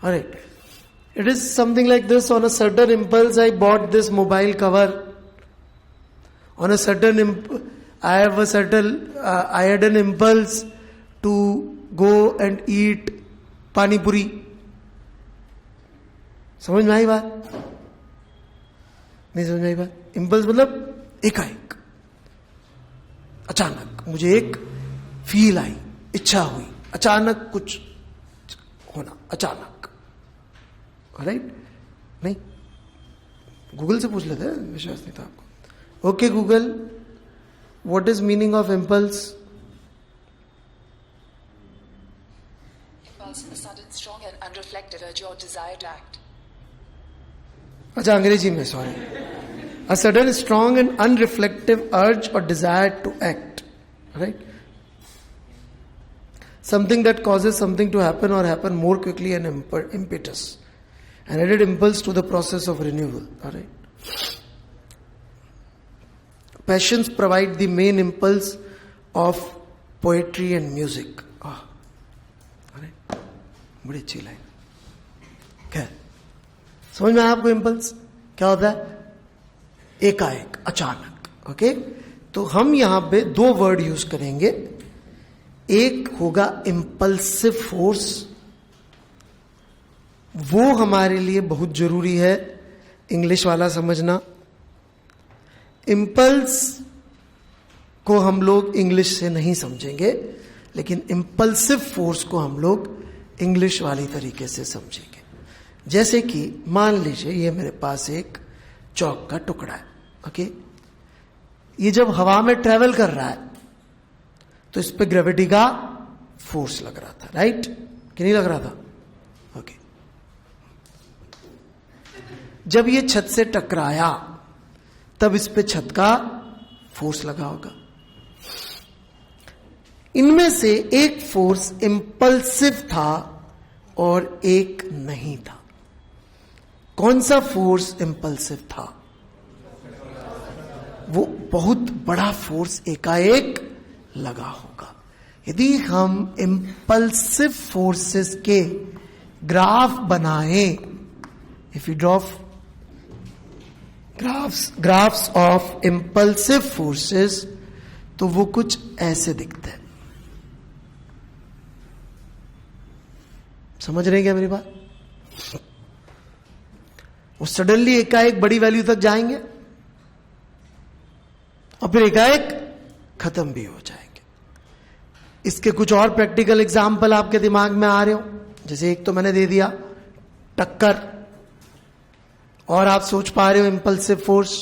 Alright. It is something like this. On a certain impulse, I bought this mobile cover. On a certain I had an impulse to go and eat pani puri. समझ में आई बात? नहीं समझ में आई बात? Impulse मतलब एकाएक, अचानक मुझे एक फील आई, इच्छा हुई, अचानक कुछ होना, अचानक. राइट? नहीं, गूगल से पूछ लेते हैं, विश्वास नहीं था आपको. Okay Google, what is meaning of impulse? Impulse, a sudden, strong and unreflective urge or desire to act. अच्छा, अंग्रेजी में, sorry. A sudden, strong and unreflective urge or desire to act. Right? Something that causes something to happen or happen more quickly and impetus. An added impulse to the process of renewal. Alright? Passions provide the main impulse of poetry and music. Alright? बड़ी अच्छी line. क्या समझ में आया आपको? Impulse क्या होता है? एकाएक, अचानक. ओके, तो हम यहां पे दो वर्ड यूज करेंगे. एक होगा इम्पल्सिव फोर्स. वो हमारे लिए बहुत जरूरी है इंग्लिश वाला समझना. इम्पल्स को हम लोग इंग्लिश से नहीं समझेंगे, लेकिन इम्पल्सिव फोर्स को हम लोग इंग्लिश वाली तरीके से समझेंगे. जैसे कि मान लीजिए ये मेरे पास एक चौक का टुकड़ा है. ओके, ये जब हवा में ट्रेवल कर रहा है तो इस पे ग्रेविटी का फोर्स लग रहा था. राइट कि नहीं लग रहा था? ओके, जब ये छत से टकराया तब इस पे छत का फोर्स लगा होगा. इनमें से एक फोर्स इंपल्सिव था और एक नहीं था. कौन सा फोर्स इंपल्सिव था? वो बहुत बड़ा फोर्स एकाएक लगा होगा. यदि हम इंपल्सिव फोर्सेस के ग्राफ बनाएं, if you draw graphs of impulsive forces, तो वो कुछ ऐसे दिखते हैं. समझ रहे हैं क्या मेरी बात? वो सडनली एकाएक बड़ी वैल्यू तक जाएंगे और फिर एकाएक खत्म भी हो जाएंगे. इसके कुछ और प्रैक्टिकल एग्जाम्पल आपके दिमाग में आ रहे हो. जैसे एक तो मैंने दे दिया, टक्कर. और आप सोच पा रहे हो इंपल्सिव फोर्स?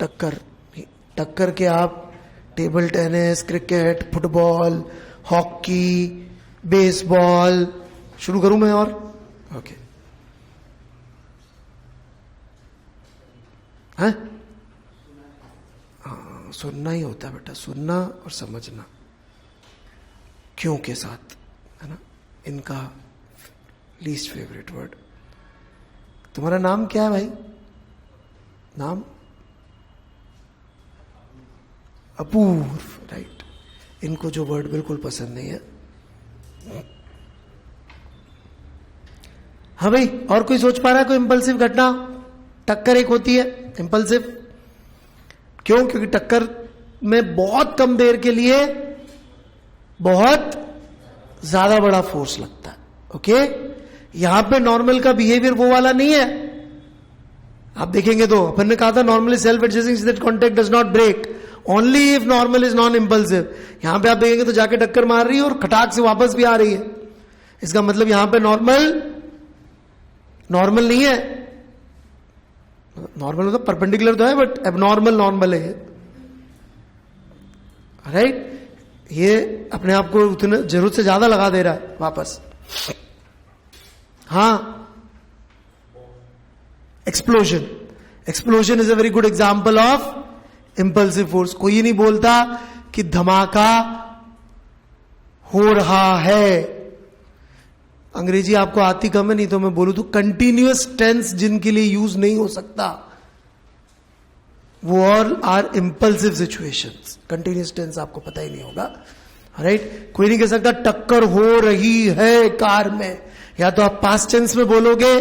टक्कर के आप table tennis, cricket, football, hockey, baseball, शुरू करूं मैं? और ओके, हाँ, सुनना ही होता है बेटा, सुनना और समझना क्यों के साथ, है ना. इनका लीस्ट फेवरेट वर्ड. तुम्हारा नाम क्या है भाई? नाम अपूर्व. राइट. इनको जो वर्ड बिल्कुल पसंद नहीं है. हाँ भाई, और कोई सोच पा रहा है कोई इंपल्सिव घटना? टक्कर एक होती है इंपल्सिव. क्यों? क्योंकि टक्कर में बहुत कम देर के लिए बहुत ज्यादा बड़ा फोर्स लगता है. ओके, यहां पे नॉर्मल का बिहेवियर वो वाला नहीं है. आप देखेंगे तो अपन ने कहा था normally self adjusting that contact does not break only if normal is non impulsive. यहां पे आप देखेंगे तो जाके टक्कर मार रही है और खटाक से वापस भी आ रही है. इसका मतलब यहां पे नॉर्मल नहीं है. नॉर्मल मतलब परपेंडिकुलर तो है, बट एबनॉर्मल नॉर्मल है. राइट? ये अपने आप को उतने जरूरत से ज्यादा लगा दे रहा है वापस. हाँ, explosion is a very good example of impulsive force. कोई नहीं बोलता कि धमाका हो रहा है. अंग्रेजी आपको आती कम है, नहीं तो मैं बोलूं तो कंटिन्यूअस टेंस जिनके लिए यूज नहीं हो सकता, वो all are impulsive situations. Continuous tense आपको पता ही नहीं होगा. राइट? कोई नहीं कह सकता टक्कर हो रही है कार में, या तो आप पास्ट टेंस में बोलोगे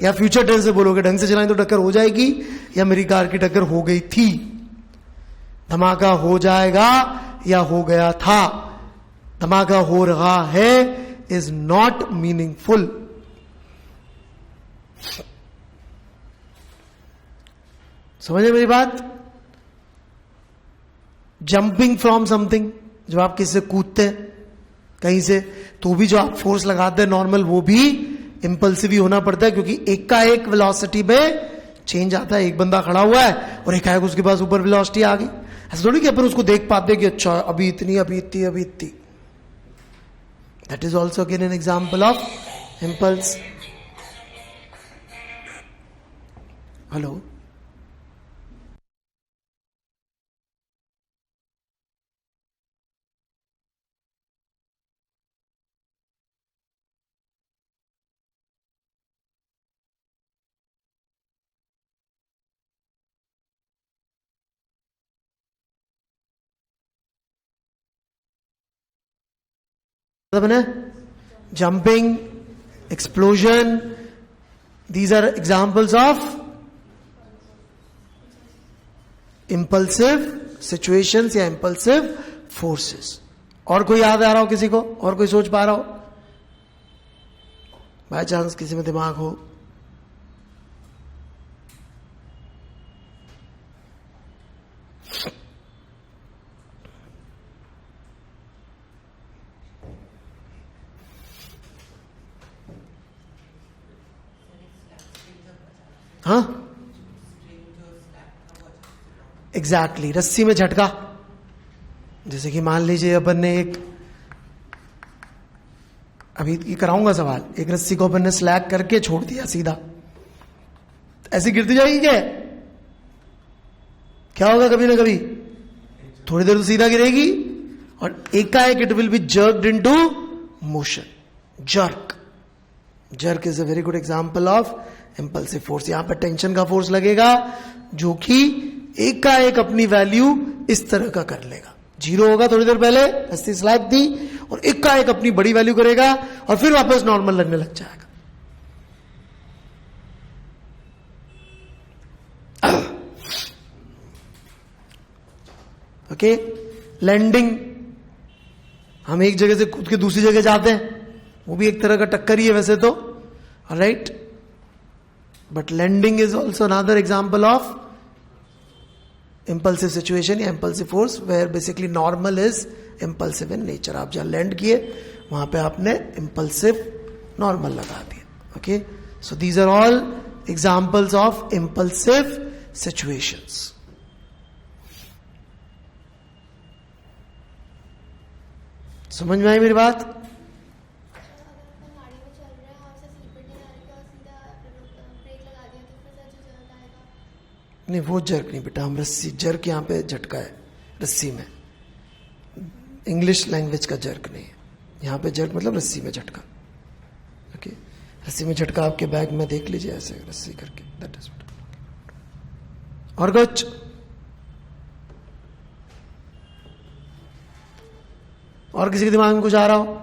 या फ्यूचर टेंस में बोलोगे, ढंग से चलाएं तो टक्कर हो जाएगी, या मेरी कार की टक्कर हो गई थी। धमाका हो जाएगा या हो गया था, धमाका हो रहा है इज नॉट मीनिंगफुल। समझे मेरी बात? जंपिंग फ्रॉम समथिंग, जब आप किसी से कूदते हैं कहीं से, तो भी जो आप फोर्स लगाते हैं नॉर्मल, वो भी इंपल्सिव ही होना पड़ता है, क्योंकि एक का एक वेलोसिटी में चेंज आता है। एक बंदा खड़ा हुआ है और एक आएगा उसके पास ऊपर वेलोसिटी आ गई, ऐसा थोड़ी कि अपन उसको देख पाते कि अच्छा अभी इतनी, अभी इतनी, अभी इतनी। That is also again an example of impulse. Hello, jumping, explosion, these are examples of impulsive situations या impulsive forces. और कोई याद आ रहा हो किसी को? और कोई सोच पा रहा हो? बाय चांस किसी में दिमाग हो? हाँ, एग्जैक्टली, रस्सी में झटका। जैसे कि मान लीजिए अपन ने एक, अभी ये कराऊंगा सवाल, एक रस्सी को अपन ने स्लैग करके छोड़ दिया सीधा, ऐसी गिरती जाएगी क्या होगा? कभी ना कभी थोड़ी देर तो सीधा गिरेगी, और एकाएक it will be jerked into motion. Jerk is a very good example of impulsive force. यहां पर टेंशन का फोर्स लगेगा, जो कि एक का एक अपनी वैल्यू इस तरह का कर लेगा। जीरो होगा थोड़ी देर पहले, रस्सी स्लैग दी, और एक का एक अपनी बड़ी वैल्यू करेगा, और फिर वापस नॉर्मल लगने लग जाएगा। ओके, लैंडिंग, हम एक जगह से कूद के दूसरी जगह जाते हैं, वो भी एक तरह का टक्कर ही है वैसे तो, right? But landing is also another example of impulsive situation या impulsive force, where basically normal is impulsive in nature. आप जहां लैंड किए वहां पे आपने इंपल्सिव नॉर्मल लगा दिया। Okay, so these are all examples of impulsive situations. समझ में आई मेरी बात? नहीं, वो जर्क नहीं बेटा, हम रस्सी, जर्क यहां पे झटका है रस्सी में, इंग्लिश लैंग्वेज का जर्क नहीं है। यहां पे जर्क मतलब रस्सी में झटका। ओके, रस्सी में झटका आपके बैग में देख लीजिए, ऐसे रस्सी करके, दैट इज। और कुछ? और किसी के दिमाग में कुछ आ रहा हो?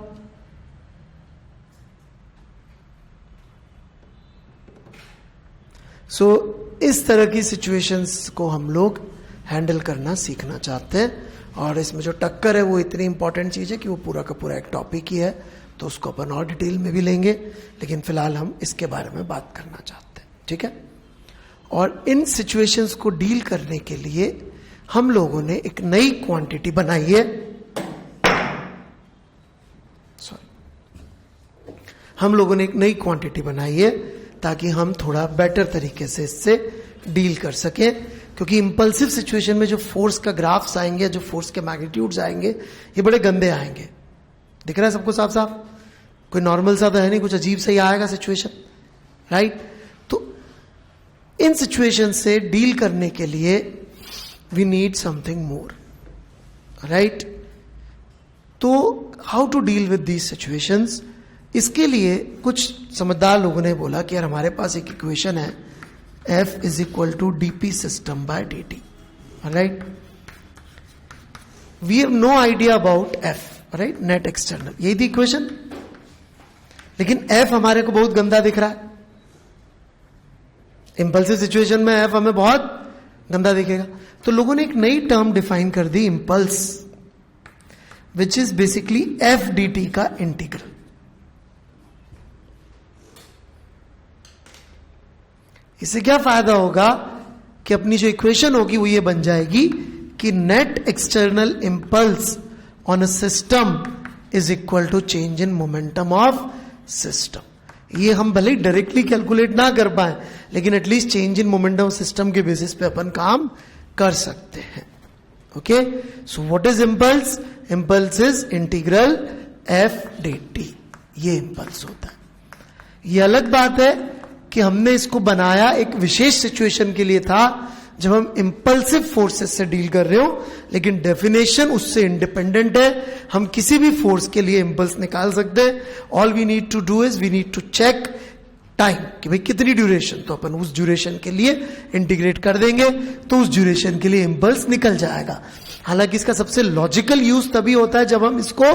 सो इस तरह की सिचुएशंस को हम लोग हैंडल करना सीखना चाहते हैं, और इसमें जो टक्कर है वो इतनी इंपॉर्टेंट चीज है कि वो पूरा का पूरा एक टॉपिक ही है, तो उसको अपन और डिटेल में भी लेंगे, लेकिन फिलहाल हम इसके बारे में बात करना चाहते हैं। ठीक है? और इन सिचुएशंस को डील करने के लिए हम लोगों ने एक नई क्वांटिटी बनाई है, हम लोगों ने एक नई क्वांटिटी बनाई है ताकि हम थोड़ा बेटर तरीके से इससे डील कर सकें, क्योंकि इंपल्सिव सिचुएशन में जो फोर्स का ग्राफ्स आएंगे, जो फोर्स के मैग्नीट्यूड्स आएंगे, ये बड़े गंदे आएंगे। दिख रहा है सबको साफ साफ? कोई नॉर्मल सा तो है नहीं, कुछ अजीब सा ही आएगा सिचुएशन, राइट? तो इन सिचुएशन से डील करने के लिए we need something more, right? तो how to deal with these situations, इसके लिए कुछ समझदार लोगों ने बोला कि यार हमारे पास एक इक्वेशन है, F is equal to dp system by dt, right? We have no idea about F, right, net external, यही थी इक्वेशन। लेकिन एफ हमारे को बहुत गंदा दिख रहा है, इंपल्सिव सिचुएशन में एफ हमें बहुत गंदा दिखेगा। तो लोगों ने एक नई टर्म डिफाइन कर दी, impulse, which is basically F D T का इंटीग्रल। इससे क्या फायदा होगा कि अपनी जो इक्वेशन होगी वो ये बन जाएगी कि net external impulse on a system is equal to change in momentum of system. ये हम भले डायरेक्टली कैलकुलेट ना कर पाए, लेकिन at least change in momentum of system के बेसिस पे अपन काम कर सकते हैं। Okay, so what is impulse? Impulse is integral F D T, ये इंपल्स होता है। ये अलग बात है कि हमने इसको बनाया एक विशेष सिचुएशन के लिए था जब हम इंपल्सिव फोर्सेस से डील कर रहे हो, लेकिन डेफिनेशन उससे इंडिपेंडेंट है। हम किसी भी फोर्स के लिए इंपल्स निकाल सकते हैं। All we need to do is we need to check time कि भाई कितनी ड्यूरेशन, तो अपन उस ड्यूरेशन के लिए इंटीग्रेट कर देंगे तो उस ड्यूरेशन के लिए इंपल्स निकल जाएगा। हालांकि इसका सबसे लॉजिकल यूज तभी होता है जब हम इसको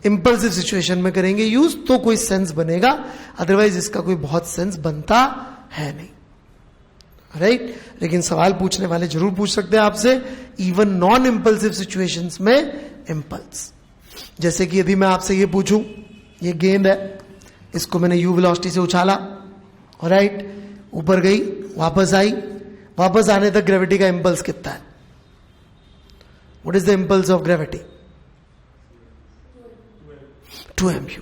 इंपल्सिव सिचुएशन में करेंगे यूज, तो कोई सेंस बनेगा, अदरवाइज इसका कोई बहुत सेंस बनता है नहीं, राइट। लेकिन सवाल पूछने वाले जरूर पूछ सकते हैं आपसे, इवन नॉन इंपल्सिव सिचुएशंस में इंपल्स। जैसे कि यदि मैं आपसे ये पूछूं, ये गेंद है, इसको मैंने यू वेलोसिटी से उछाला, राइट, ऊपर गई, वापस आई, वापस आने तक ग्रेविटी का इंपल्स कितना है? What is the impulse of gravity? 2 mu।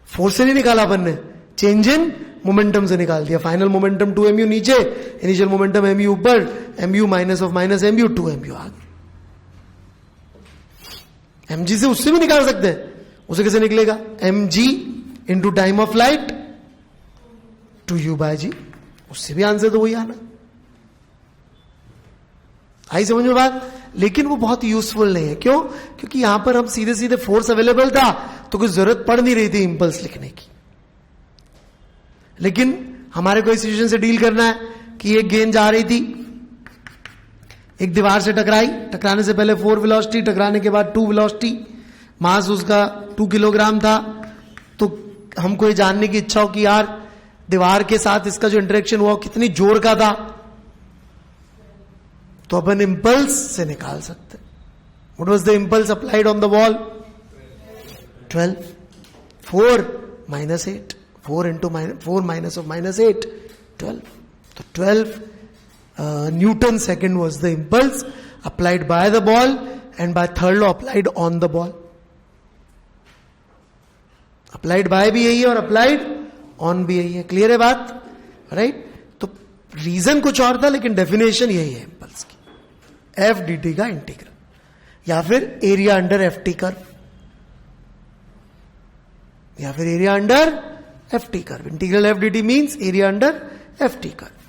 Force से नहीं निकाला अपन ने, चेंज इन मोमेंटम से निकाल दिया। फाइनल मोमेंटम 2 mu नीचे, इनिशियल मोमेंटम mu ऊपर, mu minus of minus mu 2 mu आगे। mg से उससे भी निकाल सकते हैं, उसे कैसे निकलेगा? mg into time of light 2u/g, उससे भी आंसर तो वही आना। आई समझ में बात? लेकिन वो बहुत यूजफुल नहीं है। क्यों? क्योंकि यहां पर हम सीधे सीधे फोर्स अवेलेबल था तो कुछ जरूरत पड़ नहीं रही थी इंपल्स लिखने की। लेकिन हमारे को इस सिचुएशन से डील करना है कि एक गेंद जा रही थी, एक दीवार से टकराई, टकराने से पहले 4 वेलोसिटी, टकराने के बाद 2 वेलोसिटी, मास उसका 2 किलोग्राम था। तो हमको ये जानने की इच्छा हो कि यार दीवार के साथ इसका जो इंटरेक्शन हुआ कितनी जोर का था, तो अपन इंपल्स से निकाल सकते। What was the impulse applied on the wall? 12। 4 minus 8, 4 into 4 minus of minus 8, 12. So 12 Newton second was the impulse applied by the ball, and by third law applied on the ball. Applied by भी यही है और applied on भी यही है। Clear है बात? Right? तो रीजन कुछ और था लेकिन डेफिनेशन यही है इंपल्स की, एफ डी टी का इंटीग्रल, या फिर area under F T curve, या फिर area under F T curve. Integral F D T means area under F T curve.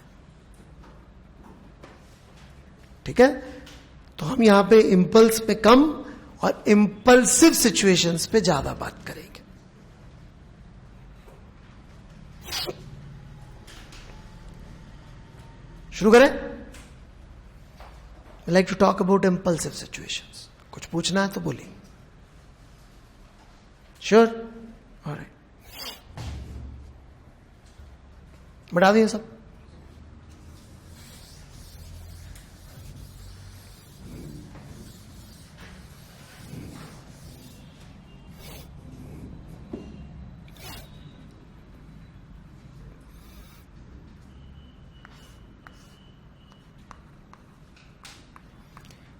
ठीक है, तो हम यहां पे इंपल्स पे कम और इंपल्सिव सिचुएशंस पे ज्यादा बात करेंगे। शुरू करें? I like to talk about impulsive situations. कुछ पूछना है तो बोलिए। Sure? All right. बढ़ा दिए सब?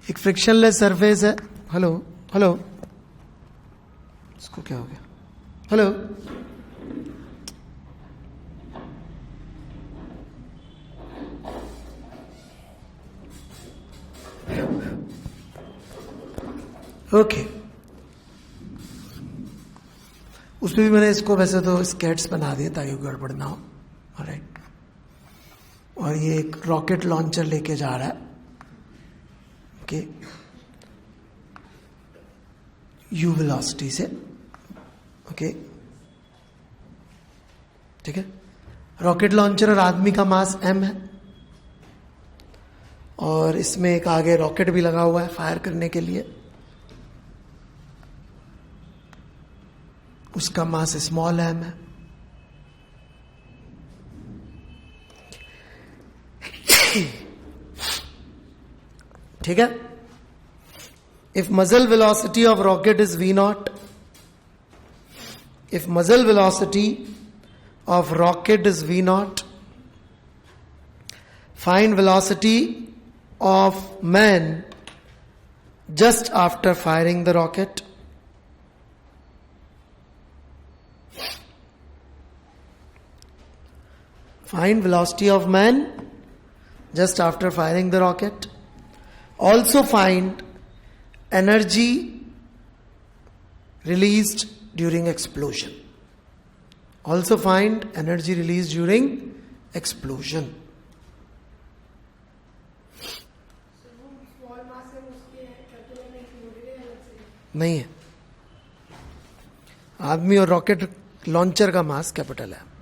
एक फ्रिक्शनलेस सरफेस है। हेलो हेलो, इसको क्या हो गया? Hello, okay. उसमें भी मैंने इसको वैसे तो स्केट्स बना दिए ताकि गड़बड़ ना हो। ऑलराइट, और ये एक रॉकेट लॉन्चर लेके जा रहा है। ओके, यू वेलोसिटी से। ओके, ठीक है। रॉकेट लॉन्चर और आदमी का मास m है, और इसमें एक आगे रॉकेट भी लगा हुआ है फायर करने के लिए। उसका मास स्मॉल एम है. ठीक है. If muzzle velocity of rocket is V0, if muzzle velocity of rocket is V0, find velocity of man just after firing the rocket. Find velocity of man just after firing the rocket. Also find energy released during explosion. Also find energy released during explosion. नहीं है. आदमी और rocket launcher का mass capital है.